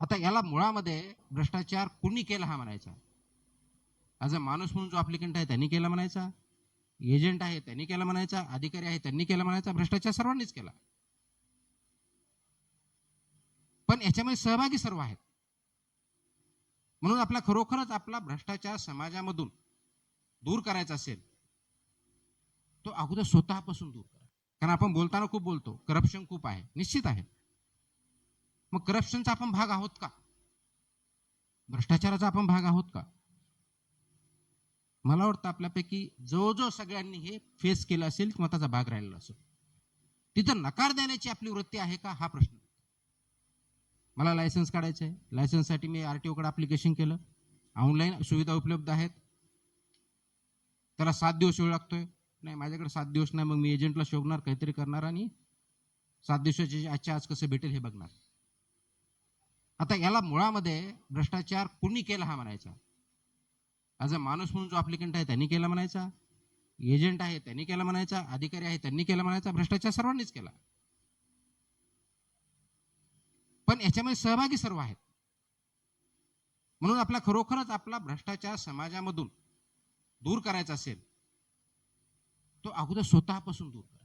आता याला मुळामध्ये भ्रष्टाचार कुणी केला हा म्हणायचा. ॲज अ माणूस म्हणून जो ॲप्लिकंट आहे त्यांनी केला म्हणायचा, एजंट आहे त्यांनी केला म्हणायचा, अधिकारी आहे त्यांनी केला म्हणायचा, भ्रष्टाचार सर्वांनीच केला. पण याच्यामध्ये सहभागी सर्व आहेत. म्हणून आपला खरोखरच आपला भ्रष्टाचार समाजामधून दूर करायचा असेल, तो अगोदर स्वतःपासून दूर करा. कारण आपण बोलताना खूप बोलतो, करप्शन खूप आहे, निश्चित आहे. मग करप्शनचा आपण भाग आहोत का? भ्रष्टाचाराचा आपण भाग आहोत का? मला वाटतं आपल्यापैकी जो सगळ्यांनी हे फेस केलं असेल किंवा त्याचा भाग राहिलेला असेल, तिथं नकार देण्याची आपली वृत्ती आहे का हा प्रश्न. मला लायसन्स काढायचं आहे, लायसन्ससाठी मी आरटीओकडे ॲप्लिकेशन केलं, ऑनलाईन सुविधा उपलब्ध आहेत, त्याला 7 दिवस वेळ लागतोय. नाही, माझ्याकडे 7 दिवस नाही, मग मी एजंटला शोधणार, काहीतरी करणार आणि 7 दिवसाची आजच्या आज कसं भेटेल हे बघणार. आता याला मुळामध्ये भ्रष्टाचार कुणी केला हा म्हणायचा. ॲज अ माणूस म्हणून जो ॲप्लिकंट आहे त्यांनी केला म्हणायचा, एजंट आहे त्यांनी केला म्हणायचा, अधिकारी आहे त्यांनी केला म्हणायचा, भ्रष्टाचार सर्वांनीच केला. पण याच्यामध्ये सहभागी सर्व आहेत. म्हणून आपला खरोखरच आपला भ्रष्टाचार समाजामधून दूर करायचा असेल, तो अगोदर स्वतःपासून दूर करा.